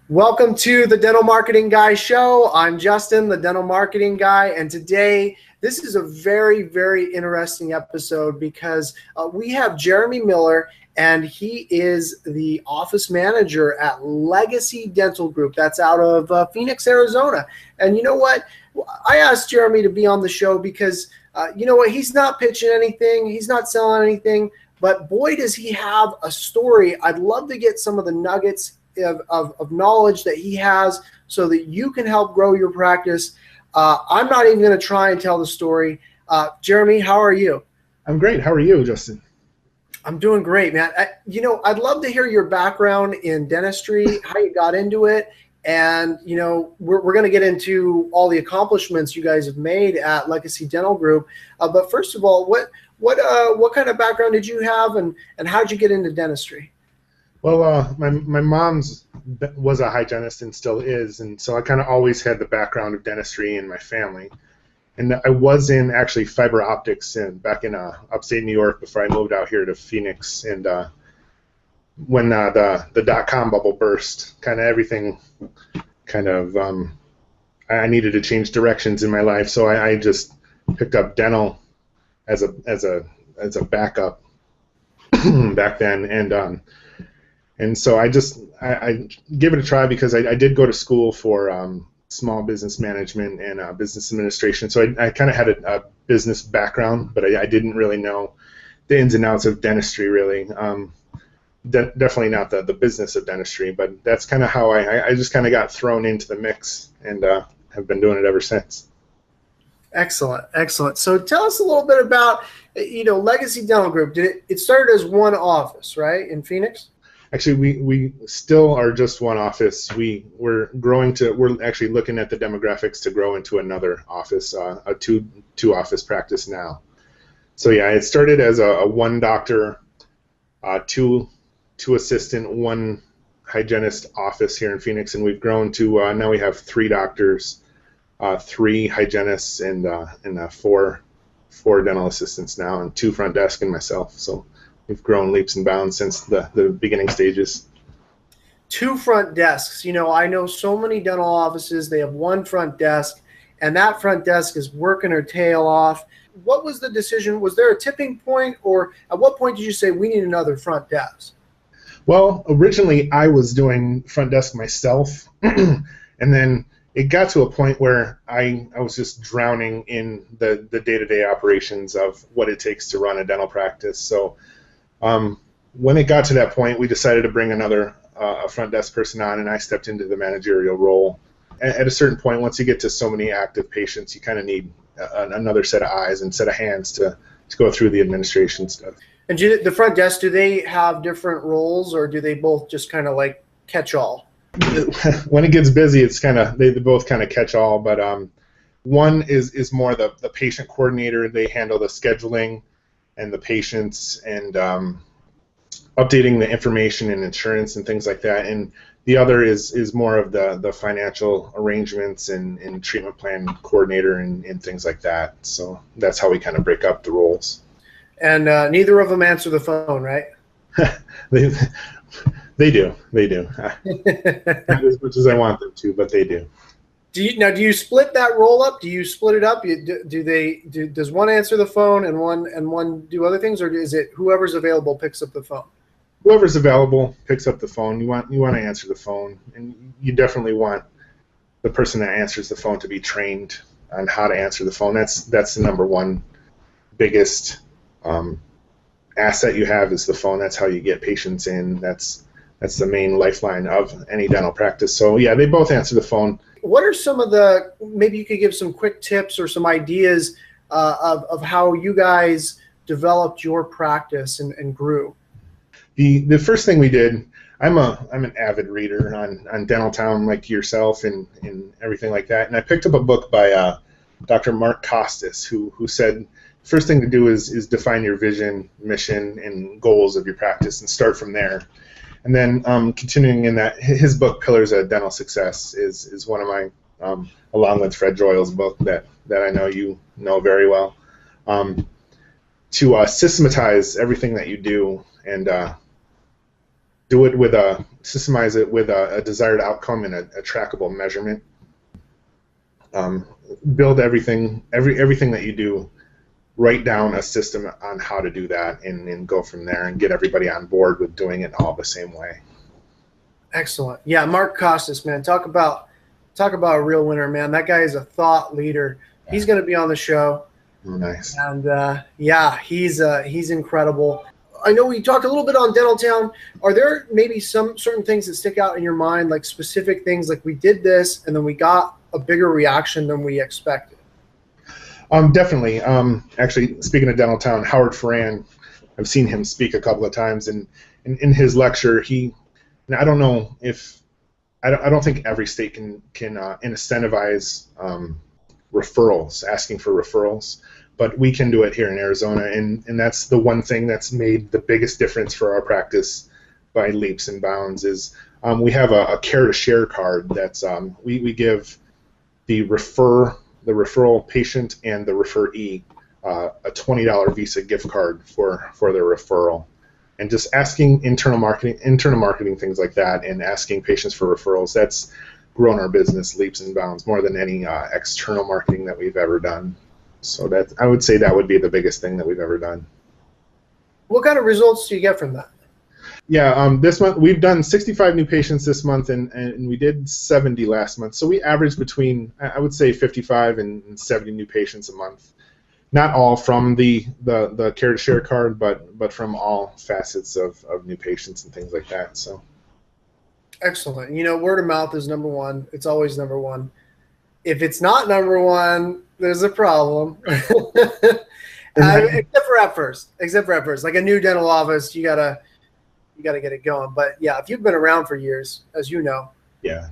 Welcome to the Dental Marketing Guy Show. I'm Justin, the Dental Marketing Guy, and today this is a very, very interesting episode because we have Jeremy Miller, and he is the office manager at Legacy Dental Group. That's out of Phoenix, Arizona. And you know what? I asked Jeremy to be on the show because you know what? He's not pitching anything. He's not selling anything. But boy, does he have a story. I'd love to get some of the nuggets of knowledge that he has so that you can help grow your practice. I'm not even going to try and tell the story. Jeremy, how are you? I'm great. How are you, Justin? I'm doing great, man. I'd love to hear your background in dentistry, how you got into it. And, we're going to get into all the accomplishments you guys have made at Legacy Dental Group. But first of all, what kind of background did you have and how did you get into dentistry? Well, my mom's was a hygienist and still is, and so I kind of always had the background of dentistry in my family. And I was in actually fiber optics back in upstate New York before I moved out here to Phoenix. And when the dot-com bubble burst, kind of everything I needed to change directions in my life, so I just picked up dental as a backup back then. And so I give it a try because I did go to school for small business management and business administration. So I kind of had a business background, but I didn't really know the ins and outs of dentistry really. Definitely not the business of dentistry, but that's kind of how I just kind of got thrown into the mix and have been doing it ever since. Excellent, excellent. So tell us a little bit about, Legacy Dental Group. It started as one office, right, in Phoenix? Actually, we still are just one office. We're actually looking at the demographics to grow into another office, a two office practice now. So yeah, it started as a one doctor, two assistant, one hygienist office here in Phoenix, and we've grown to now we have 3 doctors, 3 hygienists, and four dental assistants now, and 2 front desk and myself. So we've grown leaps and bounds since the beginning stages. 2 front desks. I know so many dental offices, they have 1 front desk, and that front desk is working her tail off. What was the decision? Was there a tipping point, or at what point did you say we need another front desk? Well, originally I was doing front desk myself, and then it got to a point where I was just drowning in the day-to-day operations of what it takes to run a dental practice. So when it got to that point, we decided to bring another front desk person on, and I stepped into the managerial role. At a certain point, once you get to so many active patients, you kind of need another set of eyes and set of hands to go through the administration stuff. And the front desk, do they have different roles, or do they both just kind of like catch all? When it gets busy, it's they both kind of catch all, but one is more the patient coordinator. They handle the scheduling and the patients and updating the information and insurance and things like that. And the other is more of the financial arrangements and treatment plan coordinator and things like that. So that's how we kind of break up the roles. And neither of them answer the phone, right? They do. Not as much as I want them to, but they do. Do you split that role up? Do you split it up? Does one answer the phone and one do other things, or is it whoever's available picks up the phone? Whoever's available picks up the phone. You want to answer the phone, and you definitely want the person that answers the phone to be trained on how to answer the phone. That's the number one biggest asset you have is the phone. That's how you get patients in. That's the main lifeline of any dental practice. So yeah, they both answer the phone. What are some of maybe you could give some quick tips or some ideas of how you guys developed your practice and grew? The first thing we did, I'm an avid reader on Dental Town like yourself and everything like that, and I picked up a book by Dr. Mark Costas who said the first thing to do is define your vision, mission, and goals of your practice and start from there. And then continuing in that, his book, Pillars of Dental Success, is one of my, along with Fred Joyle's book that I know you know very well, to systematize everything that you do and do it with systemize it with a desired outcome and a trackable measurement. Build everything that you do, write down a system on how to do that, and go from there and get everybody on board with doing it all the same way. Excellent. Yeah, Mark Costas, man, talk about a real winner, man. That guy is a thought leader. Yeah. He's going to be on the show. Oh, nice. And yeah, he's incredible. I know we talked a little bit on Dental Town. Are there maybe some certain things that stick out in your mind, like specific things, like we did this and then we got a bigger reaction than we expected? Definitely. Actually, speaking of Dental Town, Howard Ferran, I've seen him speak a couple of times, and in his lecture, and I don't know if I don't think every state can incentivize referrals, asking for referrals, but we can do it here in Arizona, and that's the one thing that's made the biggest difference for our practice by leaps and bounds is we have a care to share card that's we give the referral patient and the referee a $20 Visa gift card for their referral. And just asking internal marketing things like that, and asking patients for referrals, that's grown our business leaps and bounds more than any external marketing that we've ever done. So that, I would say, that would be the biggest thing that we've ever done. What kind of results do you get from that? Yeah, this month we've done 65 new patients this month, and we did 70 last month. So we averaged between, I would say, 55 and 70 new patients a month. Not all from the care to share card, but from all facets of new patients and things like that. So excellent. You know, word of mouth is number one. It's always number one. If it's not number one, there's a problem. Except for at first. Like a new dental office, you gotta get it going. But yeah, if you've been around for years, as you know. Yeah,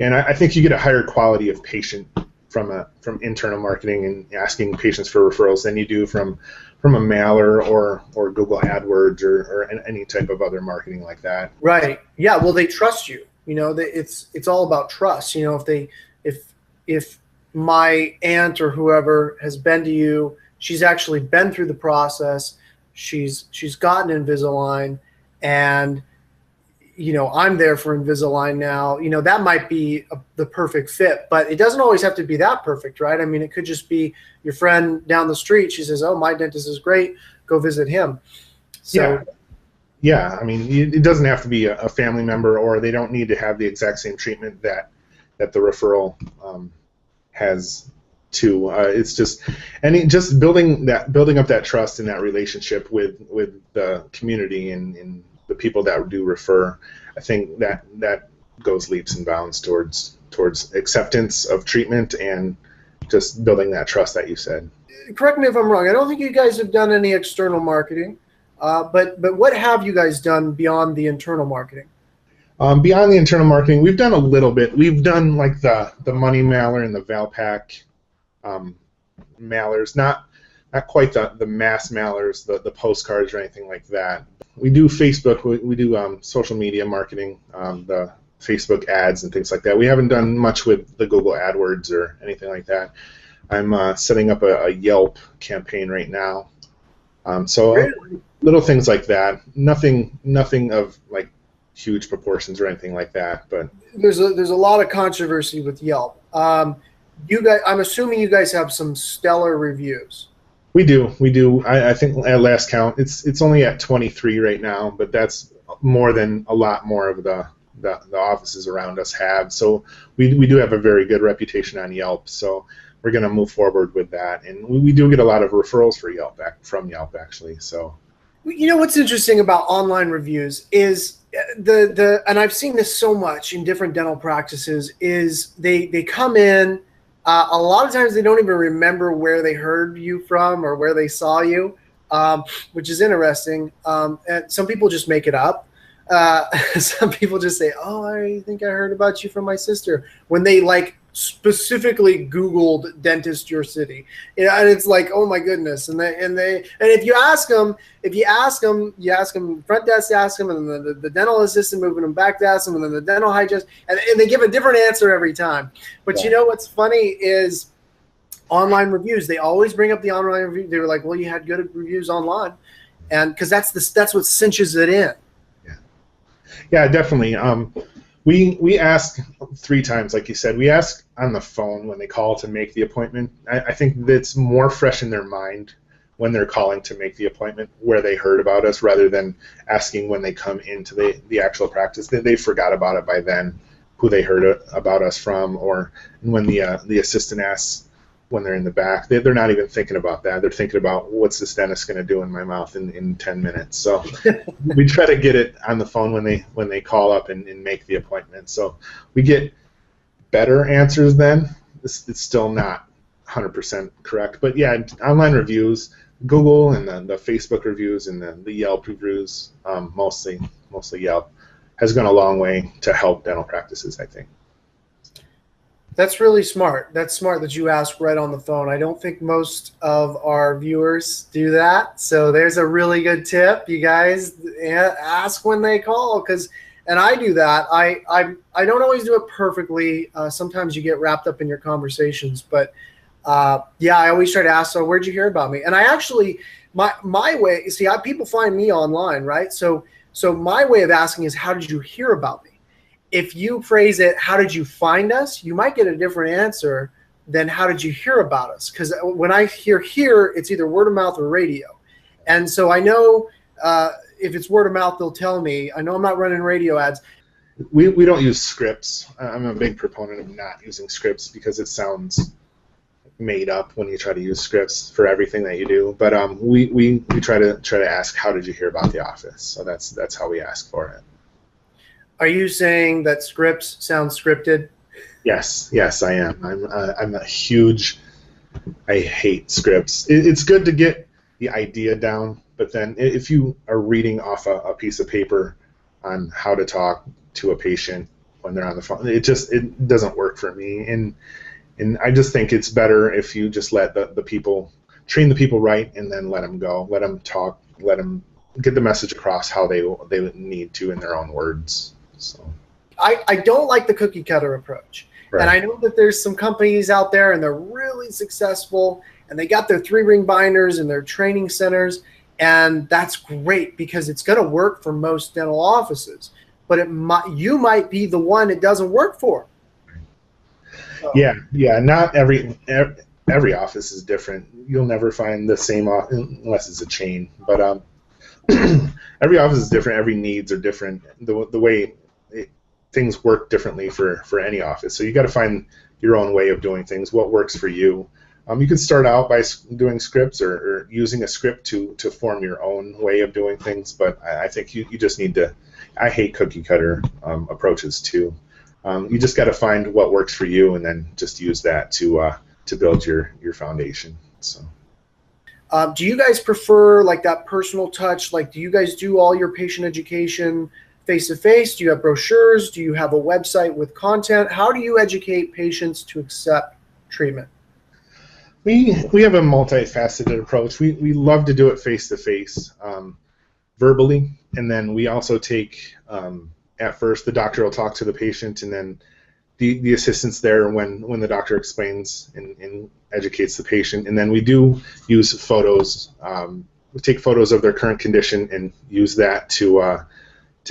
and I think you get a higher quality of patient from internal marketing and asking patients for referrals than you do from a mailer or Google AdWords or any type of other marketing like that. Right. Yeah. Well, they trust you. You know, it's all about trust. You know, if my aunt or whoever has been to you, she's actually been through the process. She's gotten Invisalign, and you know, I'm there for Invisalign now. You know, that might be the perfect fit, but it doesn't always have to be that perfect, right? I mean, it could just be your friend down the street. She says, "Oh, my dentist is great. Go visit him." So, yeah. I mean, it doesn't have to be a family member, or they don't need to have the exact same treatment that the referral has to. It's just building up that trust and that relationship with the community and the people that do refer. I think that goes leaps and bounds towards acceptance of treatment and just building that trust that you said. Correct me if I'm wrong. I don't think you guys have done any external marketing, but what have you guys done beyond the internal marketing? Beyond the internal marketing, we've done a little bit. We've done like the money mailer and the Valpak mailers, not quite the mass mailers, the postcards or anything like that. We do Facebook. We do social media marketing, the Facebook ads and things like that. We haven't done much with the Google AdWords or anything like that. I'm setting up a Yelp campaign right now. So little things like that. Nothing of like huge proportions or anything like that. But there's a lot of controversy with Yelp. You guys, I'm assuming you guys have some stellar reviews. We do. I think at last count, it's only at 23 right now, but that's more than a lot more of the offices around us have. So we do have a very good reputation on Yelp. So we're going to move forward with that, and we do get a lot of referrals from Yelp actually. So you know what's interesting about online reviews is and I've seen this so much in different dental practices is they come in. A lot of times they don't even remember where they heard you from or where they saw you, which is interesting. And some people just make it up. Some people just say, "Oh, I think I heard about you from my sister," when they like specifically Googled dentist your city. You know, and it's like, oh my goodness. And if you ask them, front desk ask them, and then the dental assistant moving them back to ask them, and then the dental hygienist, and they give a different answer every time. But you know what's funny is online reviews. They always bring up the online review. They were like, well, you had good reviews online, and because that's what cinches it in. Yeah, definitely. We ask 3 times, like you said. We ask on the phone when they call to make the appointment. I think that's more fresh in their mind when they're calling to make the appointment, where they heard about us, rather than asking when they come into the actual practice. They forgot about it by then, who they heard about us from, or when the assistant asks when they're in the back, they're not even thinking about that. They're thinking about, what's this dentist going to do in my mouth in 10 minutes. So we try to get it on the phone when they call up and make the appointment. So we get better answers then. It's still not 100% correct. But yeah, online reviews, Google and the Facebook reviews and the Yelp reviews, mostly Yelp, has gone a long way to help dental practices, I think. That's really smart. That's smart that you ask right on the phone. I don't think most of our viewers do that. So there's a really good tip. You guys ask when they call, and I do that. I don't always do it perfectly. Sometimes you get wrapped up in your conversations, but yeah, I always try to ask, so where'd you hear about me? And I actually, my way, see, people find me online, right? So my way of asking is, how did you hear about me? If you phrase it, how did you find us? You might get a different answer than how did you hear about us? Because when I hear here, it's either word of mouth or radio. And so I know if it's word of mouth, they'll tell me. I know I'm not running radio ads. We don't use scripts. I'm a big proponent of not using scripts because it sounds made up when you try to use scripts for everything that you do. But we try to ask, how did you hear about the office? So that's how we ask for it. Are you saying that scripts sound scripted? Yes, I am. I'm a huge. I hate scripts. It's good to get the idea down, but then if you are reading off a piece of paper on how to talk to a patient when they're on the phone, it doesn't work for me. And I just think it's better if you just let the people, train the people right, and then let them go, let them talk, let them get the message across how they need to in their own words. So I don't like the cookie cutter approach. Right. And I know that there's some companies out there and they're really successful and they got their 3-ring binders and their training centers, and that's great because it's going to work for most dental offices. But you might be the one it doesn't work for. So. Yeah. Not every office is different. You'll never find the same office unless it's a chain. But every office is different. Every needs are different. The way things work differently for any office. So you got to find your own way of doing things. What works for you? You can start out by doing scripts or using a script to form your own way of doing things. But I think you just need to. I hate cookie cutter approaches too. You just got to find what works for you and then just use that to build your foundation. So. Do you guys prefer like that personal touch? Like, do you guys do all your patient education face-to-face? Do you have brochures? Do you have a website with content? How do you educate patients to accept treatment? We have a multifaceted approach. We love to do it face-to-face, verbally, and then we also take, at first, the doctor will talk to the patient, and then the assistant's there when the doctor explains and educates the patient. And then we do use photos. We take photos of their current condition and use that to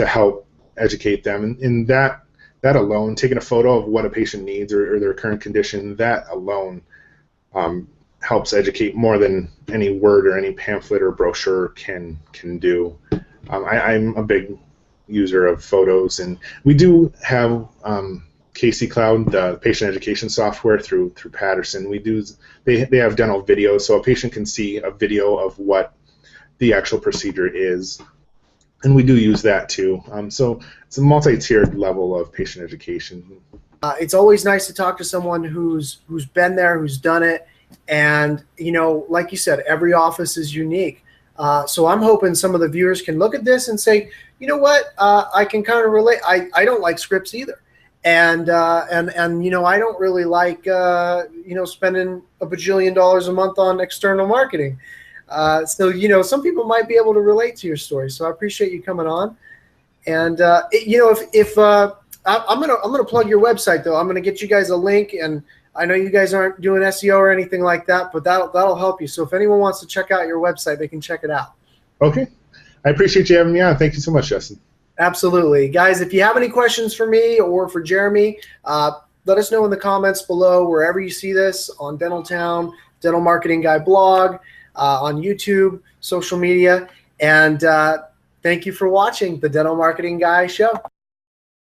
help educate them. And that alone, taking a photo of what a patient needs or their current condition, that alone helps educate more than any word or any pamphlet or brochure can do. I'm a big user of photos, and we do have KC Cloud, the patient education software through Patterson. They have dental videos, so a patient can see a video of what the actual procedure is, and we do use that too. So it's a multi-tiered level of patient education. It's always nice to talk to someone who's been there, who's done it, and like you said, every office is unique. So I'm hoping some of the viewers can look at this and say, you know what, I can kind of relate. I don't like scripts either. And I don't really like spending $1 bajillion a month on external marketing. So some people might be able to relate to your story. So I appreciate you coming on. And if I'm gonna plug your website though, I'm gonna get you guys a link, and I know you guys aren't doing SEO or anything like that, but that'll help you. So if anyone wants to check out your website, they can check it out. Okay, I appreciate you having me on. Thank you so much, Justin. Absolutely. Guys, if you have any questions for me or for Jeremy, let us know in the comments below wherever you see this on Dental Town, Dental Marketing Guy blog, on YouTube, social media. And thank you for watching the Dental Marketing Guy show.